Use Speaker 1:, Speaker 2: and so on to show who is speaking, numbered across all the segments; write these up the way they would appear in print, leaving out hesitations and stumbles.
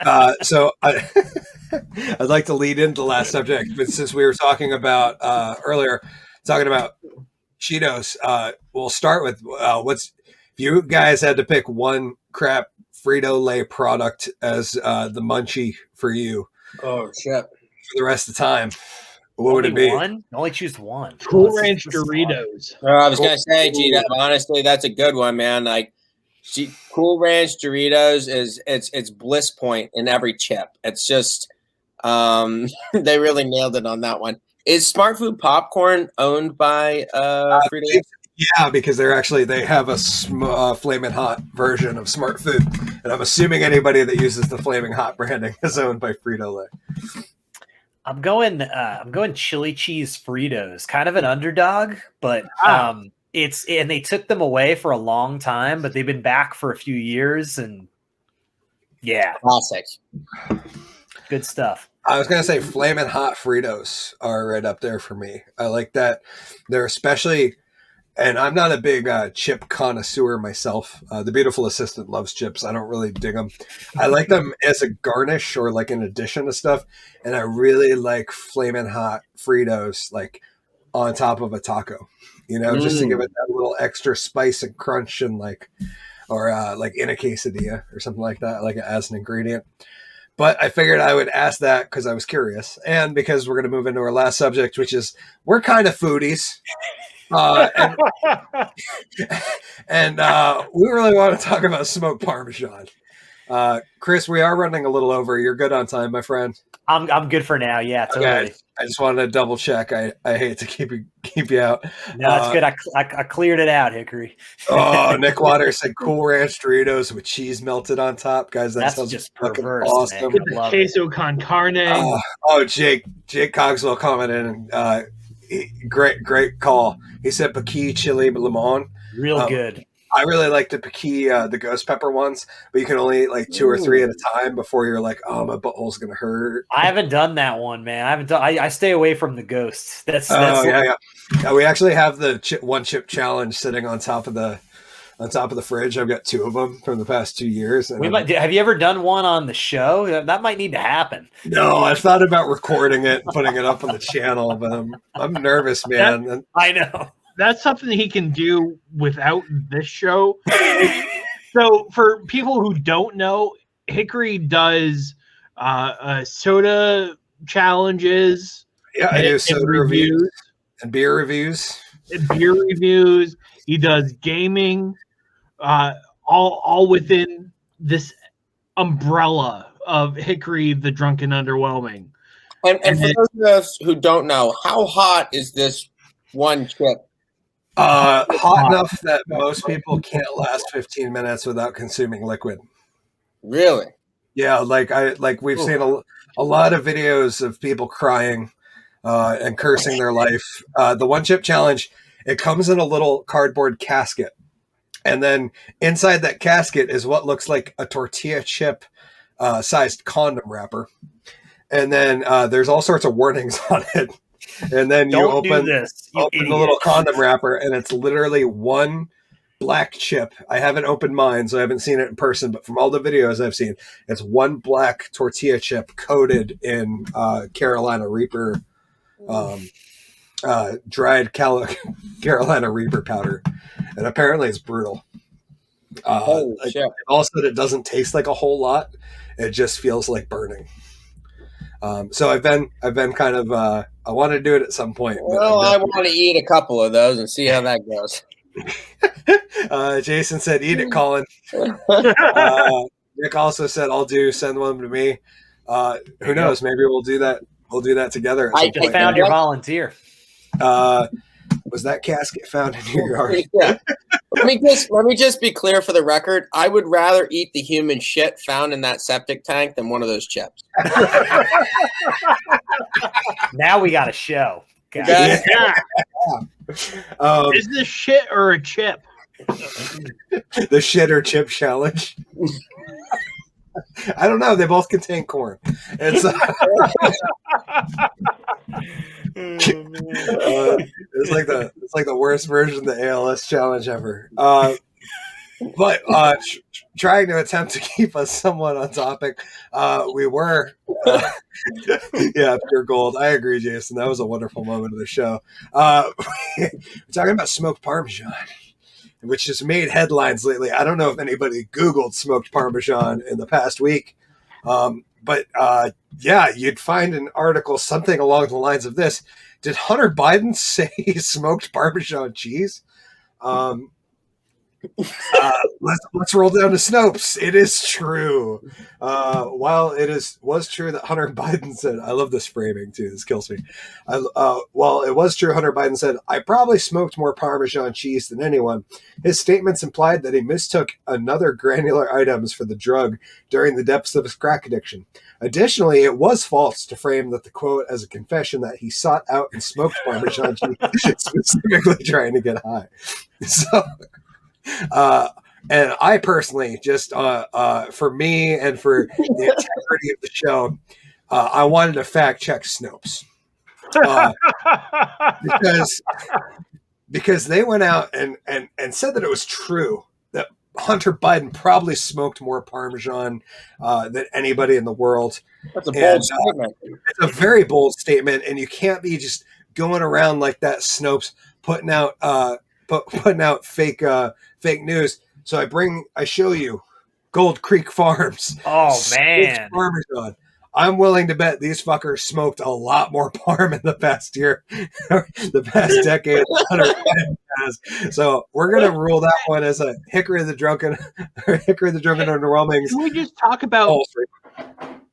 Speaker 1: I'd like to lead into the last subject, but since we were talking about earlier, talking about Cheetos, we'll start with if you guys had to pick one crap Frito-Lay product as the munchie for you
Speaker 2: Oh shit!
Speaker 1: for the rest of the time, what would it be?
Speaker 3: One? Only choose one.
Speaker 4: Cool Ranch Doritos.
Speaker 2: I was gonna say, G, honestly, that's a good one, man. Like, Cool Ranch Doritos it's bliss point in every chip. It's just, they really nailed it on that one. Is Smart Food Popcorn owned by Frito-Lay?
Speaker 1: Yeah, because they have a Flamin' Hot version of Smart Food, and I'm assuming anybody that uses the Flaming Hot branding is owned by Frito-Lay.
Speaker 3: I'm going chili cheese Fritos, kind of an underdog, but and they took them away for a long time, but they've been back for a few years, and yeah,
Speaker 2: classic,
Speaker 3: good stuff.
Speaker 1: I was gonna say Flamin' Hot Fritos are right up there for me. I like that they're especially. And I'm not a big chip connoisseur myself. The beautiful assistant loves chips. I don't really dig them. I like them as a garnish or like in addition to stuff. And I really like Flamin' Hot Fritos like on top of a taco, just to give it that little extra spice and crunch and like in a quesadilla or something like that, like as an ingredient. But I figured I would ask that because I was curious and because we're going to move into our last subject, which is we're kind of foodies. And we really want to talk about smoked Parmesan. Kris, we are running a little over. You're good on time, my friend.
Speaker 3: I'm good for now. Yeah, totally.
Speaker 1: Okay. I just wanted to double check. I hate to keep you out.
Speaker 3: No, it's good. I cleared it out, Hickory.
Speaker 1: Nick Waters said Cool Ranch Doritos with cheese melted on top, guys. That's just fucking perverse, awesome.
Speaker 4: Get the queso con carne.
Speaker 1: Jake Cogswell commented and great call. He said Paquis chili limon.
Speaker 3: Real good.
Speaker 1: I really like the Paquis, the ghost pepper ones, but you can only eat like 2 or 3 at a time before you're like, oh, my butthole's gonna hurt.
Speaker 3: I haven't done that one, man. I stay away from the ghosts. That's
Speaker 1: yeah. We actually have the one chip challenge sitting on top of the fridge. I've got 2 of them from the past 2 years. And
Speaker 3: have you ever done one on the show? That might need to happen.
Speaker 1: No, I've thought about recording it and putting it up on the channel, but I'm nervous, man.
Speaker 3: I know.
Speaker 4: That's something he can do without this show. So for people who don't know, Hickory does soda challenges.
Speaker 1: Yeah, I do soda reviews and beer reviews. He does gaming, all within
Speaker 4: this umbrella of Hickory the Drunken Underwhelming.
Speaker 2: And for those of us who don't know, how hot is this one chip?
Speaker 1: Hot enough that most people can't last 15 minutes without consuming liquid.
Speaker 2: Really?
Speaker 1: Yeah, we've seen a lot of videos of people crying and cursing their life. The one chip challenge, it comes in a little cardboard casket. And then inside that casket is what looks like a tortilla chip sized condom wrapper. And then there's all sorts of warnings on it. And then you open the little condom wrapper, and it's literally one black chip. I haven't opened mine, so I haven't seen it in person. But from all the videos I've seen, it's one black tortilla chip coated in Carolina Reaper, dried Carolina Reaper powder. And apparently it's brutal. Also, it doesn't taste like a whole lot. It just feels like burning. So I've been kind of, I want to do it at some point.
Speaker 2: Well, I want to eat a couple of those and see how that goes.
Speaker 1: Jason said, eat it, Collen. Nick also said, send one to me. Who knows? Maybe we'll do that. We'll do that together.
Speaker 3: I just found your volunteer.
Speaker 1: Was that casket found in your yard?
Speaker 2: Yeah. Let me just be clear for the record. I would rather eat the human shit found in that septic tank than one of those chips.
Speaker 3: Now we got a show.
Speaker 4: Yeah. Is this shit or a chip?
Speaker 1: The shit or chip challenge. I don't know. They both contain corn. It's it's like the worst version of the ALS challenge ever. But trying to attempt to keep us somewhat on topic, we were, yeah, pure gold. I agree, Jason. That was a wonderful moment of the show. We're talking about smoked Parmesan, which has made headlines lately. I don't know if anybody Googled smoked Parmesan in the past week, but yeah, you'd find an article something along the lines of this. Did Hunter Biden say he smoked Parmesan cheese? Let's roll down to Snopes. It is true. While was true that Hunter Biden said, I love this framing too. This kills me. While it was true, Hunter Biden said, I probably smoked more Parmesan cheese than anyone. His statements implied that he mistook another granular items for the drug during the depths of his crack addiction. Additionally, it was false to frame that the quote as a confession that he sought out and smoked Parmesan cheese, specifically trying to get high. So. And I personally, just for me and for the integrity of the show, I wanted to fact check Snopes because they went out and said that it was true that Hunter Biden probably smoked more Parmesan than anybody in the world.
Speaker 2: That's a bold statement.
Speaker 1: It's a very bold statement, and you can't be just going around like that, Snopes, putting out fake news. So I show you Gold Creek Farms.
Speaker 3: Oh man,
Speaker 1: Parmesan. I'm willing to bet these fuckers smoked a lot more parm in the past year, the past decade. So we're gonna rule that one as a Hickory the Drunken Underwhelming.
Speaker 4: Can we just talk about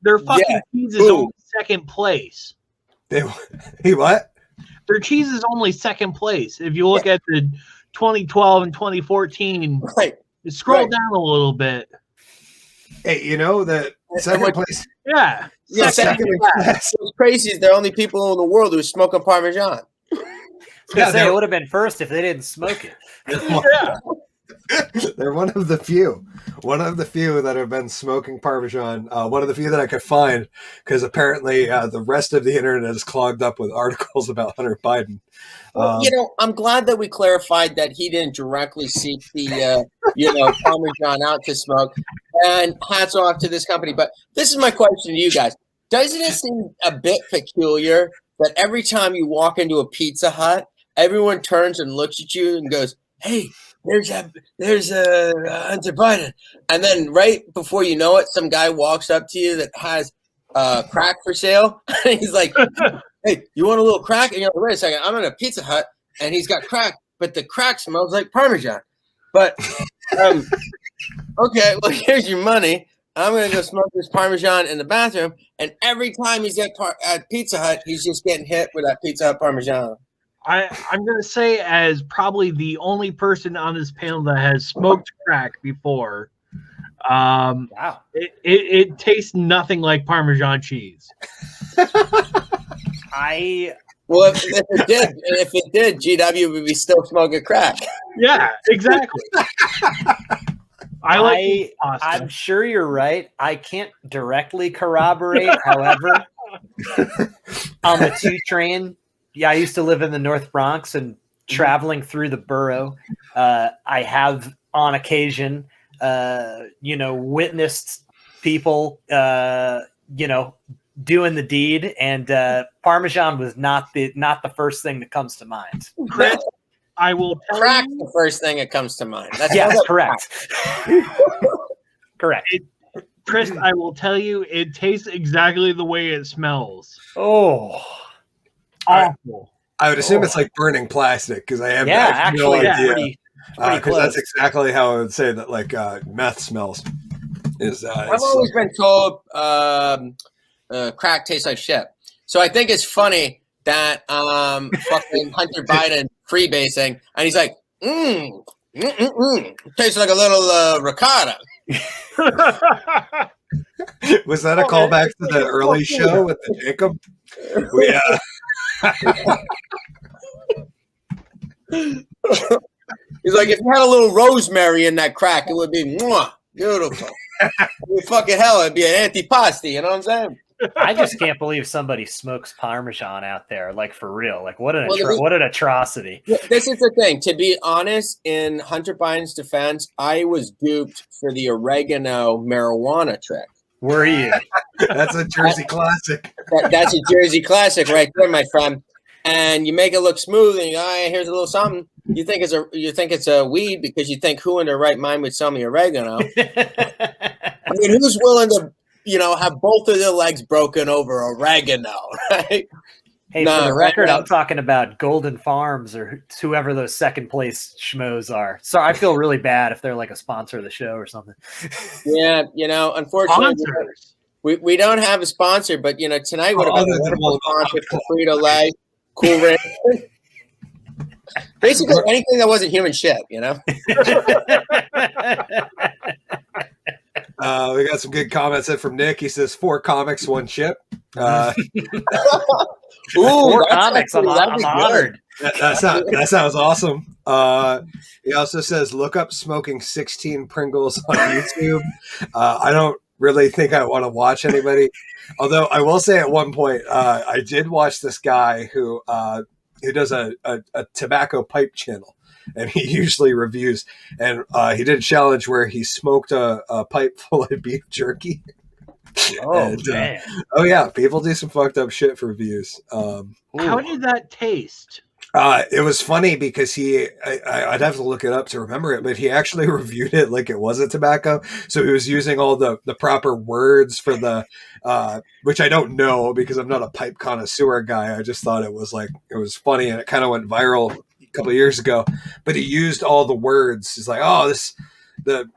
Speaker 4: their fucking cheese is only second place?
Speaker 1: He what?
Speaker 4: Their cheese is only second place. If you look at the 2012 and 2014, scroll down a little bit.
Speaker 1: Hey, you know that second place.
Speaker 4: Yeah,
Speaker 2: second place. It's crazy. They're the only people in the world who are smoking Parmesan.
Speaker 3: It would have been first if they didn't smoke it.
Speaker 4: Yeah.
Speaker 1: They're one of the few that have been smoking Parmesan. One of the few that I could find, because apparently the rest of the internet is clogged up with articles about Hunter Biden.
Speaker 2: Well, I'm glad that we clarified that he didn't directly seek the, Parmesan out to smoke. And hats off to this company. But this is my question to you guys. Doesn't it seem a bit peculiar that every time you walk into a Pizza Hut, everyone turns and looks at you and goes, hey, there's a Hunter Biden. And then right before you know it, some guy walks up to you that has crack for sale. And he's like, hey, you want a little crack? And you're like, wait a second, I'm in a Pizza Hut and he's got crack, but the crack smells like Parmesan. But okay, well, here's your money. I'm going to go smoke this Parmesan in the bathroom. And every time he's at Pizza Hut, he's just getting hit with that Pizza Hut Parmesan.
Speaker 4: I'm going to say, as probably the only person on this panel that has smoked crack before,
Speaker 3: wow,
Speaker 4: it tastes nothing like Parmesan cheese.
Speaker 2: Well, if it did, GW would be still smoking crack.
Speaker 4: Yeah, exactly.
Speaker 3: I'm sure you're right. I can't directly corroborate. However, on the 2 train, yeah, I used to live in the North Bronx, and traveling through the borough, I have on occasion, witnessed people, doing the deed, and Parmesan was not the first thing that comes to mind.
Speaker 4: Kris, I will tell
Speaker 2: Crack's
Speaker 4: you.
Speaker 2: The first thing that comes to mind.
Speaker 3: That's correct. Correct.
Speaker 4: Kris, I will tell you, it tastes exactly the way it smells.
Speaker 3: Oh,
Speaker 4: awful.
Speaker 1: I would assume it's like burning plastic, because I have no idea.
Speaker 3: Pretty
Speaker 1: Because that's exactly how I would say that, like, meth smells.
Speaker 2: I've always been told crack tastes like shit. So I think it's funny that fucking Hunter Biden freebasing, and he's like, tastes like a little ricotta.
Speaker 1: Was that a callback to the early show with the Jacob?
Speaker 2: He's like, if you had a little rosemary in that crack, it would be beautiful. Fucking hell, it'd be an antipasti, you know what I'm saying?
Speaker 3: I just can't believe somebody smokes Parmesan out there, like for real. Like what an
Speaker 2: Well,
Speaker 3: what an atrocity.
Speaker 2: This is the thing. To be honest, in Hunter Biden's defense, I was duped for the oregano marijuana trick.
Speaker 3: Were you?
Speaker 1: That's a Jersey classic.
Speaker 2: That's a Jersey classic right there, my friend. And you make it look smooth, and you go, hey, here's a little something. You think it's a weed because you think who in their right mind would sell me oregano? I mean, who's willing to, have both of their legs broken over oregano, right?
Speaker 3: Hey, for the record, I'm talking about Golden Farms or whoever those second place schmoes are. So I feel really bad if they're like a sponsor of the show or something.
Speaker 2: Yeah, unfortunately, we don't have a sponsor, but tonight would have been a wonderful sponsor for Frito-Lay, Cool Ranch. Basically anything that wasn't human shit,
Speaker 1: We got some good comments in from Nick. He says 4 comics, 1 chip.
Speaker 3: Ooh, 4 comics. I'm honored.
Speaker 1: That sounds awesome. He also says, look up smoking 16 Pringles on YouTube. I don't really think I want to watch anybody. Although I will say at one point, I did watch this guy who does a tobacco pipe channel. And he usually reviews. And he did a challenge where he smoked a pipe full of beef jerky.
Speaker 3: Oh, man.
Speaker 1: Oh, yeah. People do some fucked up shit for views.
Speaker 4: How did that taste?
Speaker 1: It was funny because I'd have to look it up to remember it, but he actually reviewed it like it wasn't tobacco. So he was using all the proper words for the, which I don't know because I'm not a pipe connoisseur guy. I just thought it was funny and it kind of went viral a couple of years ago, but he used all the words. He's like, oh, the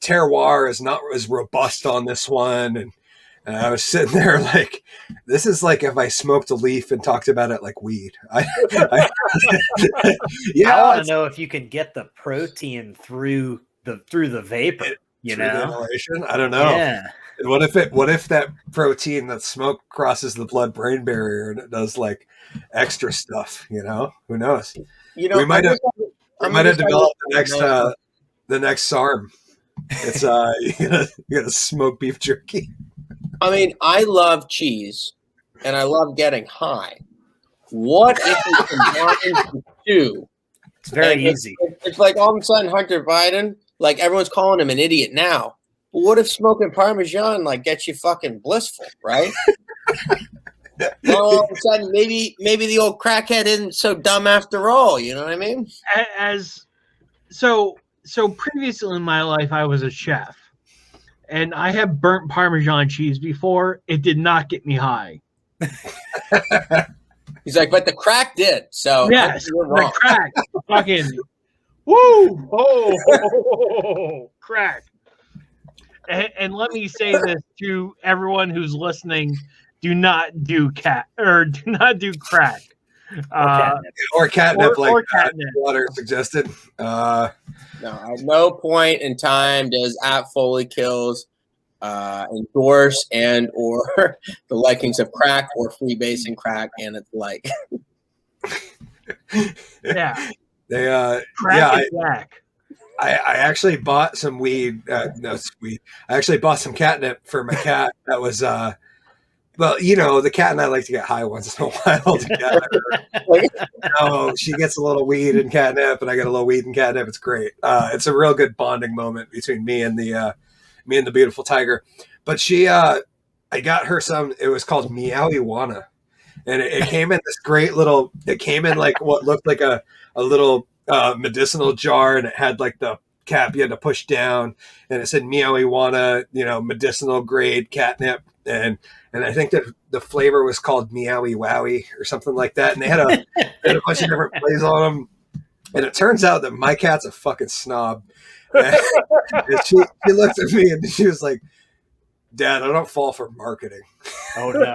Speaker 1: terroir is not as robust on this one. And I was sitting there like, this is like if I smoked a leaf and talked about it like weed. I
Speaker 3: want to know if you can get the protein through the vapor. The
Speaker 1: inhalation? I don't know. Yeah. What if that protein that smoke crosses the blood-brain barrier and it does like extra stuff? Who knows? We might have developed the next SARM. It's you gotta smoke beef jerky.
Speaker 2: I mean, I love cheese and I love getting high. What if you combine the two?
Speaker 3: It's very easy.
Speaker 2: It's like all of a sudden Hunter Biden, like everyone's calling him an idiot now. But what if smoking Parmesan like gets you fucking blissful, right? All of a sudden, maybe the old crackhead isn't so dumb after all. You know what I mean?
Speaker 4: So previously in my life, I was a chef. And I have burnt Parmesan cheese before. It did not get me high.
Speaker 2: He's like, but the crack did. So
Speaker 4: yes, the crack, fucking woo, oh, crack. And let me say this to everyone who's listening: do not do crack.
Speaker 1: Or catnip, or catnip. Water suggested.
Speaker 2: No, at no point in time does Foley Kills endorse and or the likings of crack or freebasing crack and its like.
Speaker 4: Yeah.
Speaker 1: I actually bought some weed. I actually bought some catnip for my cat. That was well, the cat and I like to get high once in a while together. She gets a little weed and catnip, and I get a little weed and catnip. It's great. It's a real good bonding moment between me and the beautiful tiger. But I got her some. It was called Meowiwana, and it came in this great little. It came in like what looked like a little medicinal jar, and it had like the cap you had to push down, and it said Meowiwana, medicinal grade catnip, and I think that the flavor was called Meowie Wowie or something like that. And they had a bunch of different flavors on them. And it turns out that my cat's a fucking snob. And she looked at me and she was like, Dad, I don't fall for marketing.
Speaker 3: Oh, no.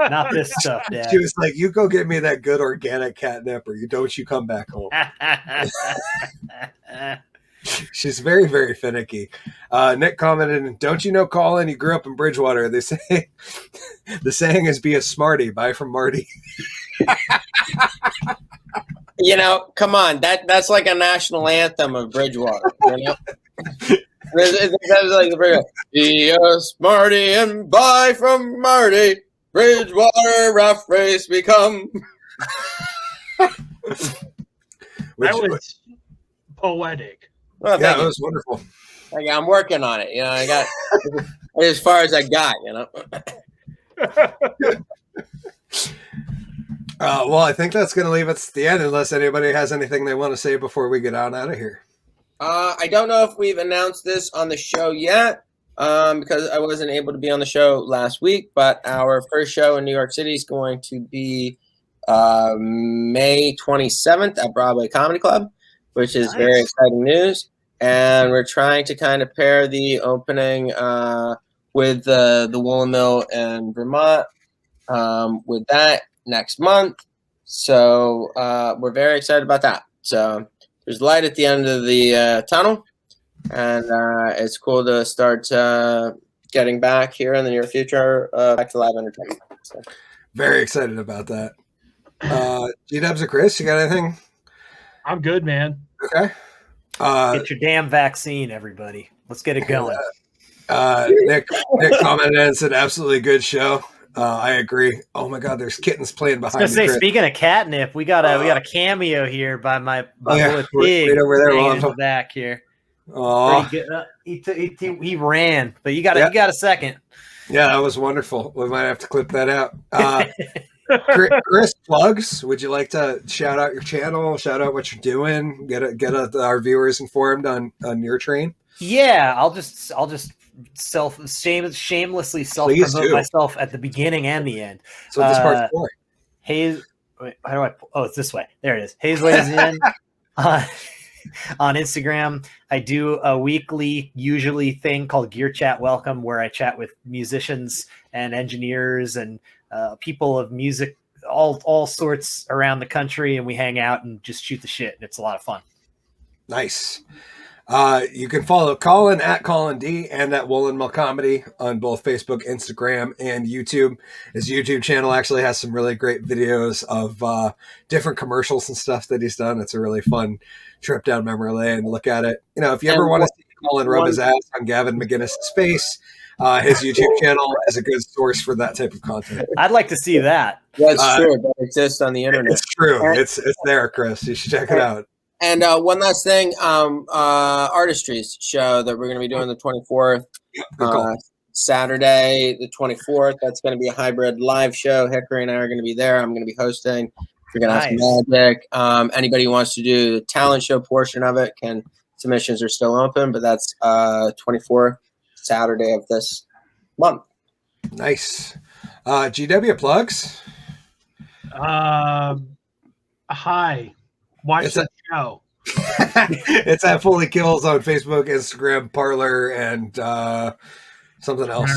Speaker 3: Not this stuff, Dad.
Speaker 1: She was like, you go get me that good organic catnip or you come back home. She's very, very finicky. Nick commented, don't you know, Collen? You grew up in Bridgewater. They say the saying is be a smarty. Buy from Marty.
Speaker 2: Come on. That's like a national anthem of Bridgewater. It's like the be a smarty and buy from Marty. Bridgewater rough race become.
Speaker 4: That was poetic.
Speaker 2: Well,
Speaker 1: Yeah, it was wonderful.
Speaker 2: I'm working on it. I got as far as I got.
Speaker 1: Well, I think that's going to leave us at the end, unless anybody has anything they want to say before we get on out of here.
Speaker 2: I don't know if we've announced this on the show yet, because I wasn't able to be on the show last week. But our first show in New York City is going to be May 27th at Broadway Comedy Club, which is very exciting news. And we're trying to kind of pair the opening with the Woolen Mill in Vermont with that next month. So we're very excited about that. So there's light at the end of the tunnel, and it's cool to start getting back here in the near future, back to live entertainment. So.
Speaker 1: Very excited about that. G-Dubs or Kris, you got anything?
Speaker 4: I'm good, man.
Speaker 1: Okay.
Speaker 3: Get your damn vaccine, everybody. Let's get it going.
Speaker 1: Nick commented and said, absolutely good show. I agree. Oh my God, there's kittens playing behind me.
Speaker 3: Say, speaking of catnip, we got a cameo here by my little pig
Speaker 1: right over there
Speaker 3: in the back here.
Speaker 1: Oh,
Speaker 3: he ran, but you got a second.
Speaker 1: Yeah, that was wonderful. We might have to clip that out. Kris, plugs. Would you like to shout out your channel? Shout out what you're doing. Get our viewers informed on your train.
Speaker 3: Yeah, I'll just shamelessly self-promote myself at the beginning and the end.
Speaker 1: So this part's for.
Speaker 3: Hayes, wait, how do I? Oh, it's this way. There it is. Hayes weighs in on Instagram. I do a weekly, usually thing called Gear Chat Welcome, where I chat with musicians and engineers and people of music, all sorts around the country, and we hang out and just shoot the shit. And it's a lot of fun.
Speaker 1: Nice. You can follow Collen at Collen D and at Woolen Mill Comedy on both Facebook, Instagram, and YouTube. His YouTube channel actually has some really great videos of different commercials and stuff that he's done. It's a really fun trip down memory lane. Look at it. If you ever want to see Collen rub his ass on Gavin McGinnis' face, his YouTube channel is a good source for that type of content.
Speaker 3: I'd like to see that.
Speaker 2: That's true. That exists on the internet.
Speaker 1: It's true. It's there, Kris. You should check it out.
Speaker 2: And one last thing, Artistry's show that we're going to be doing the 24th, Saturday the 24th. That's going to be a hybrid live show. Hickory and I are going to be there. I'm going to be hosting. We're going to have some magic. Anybody who wants to do the talent show portion of it submissions are still open, but that's 24th Saturday of this month.
Speaker 1: Nice. GW plugs?
Speaker 4: Hi. Watch that show.
Speaker 1: It's at Foley Kills on Facebook, Instagram, Parlor, and something else.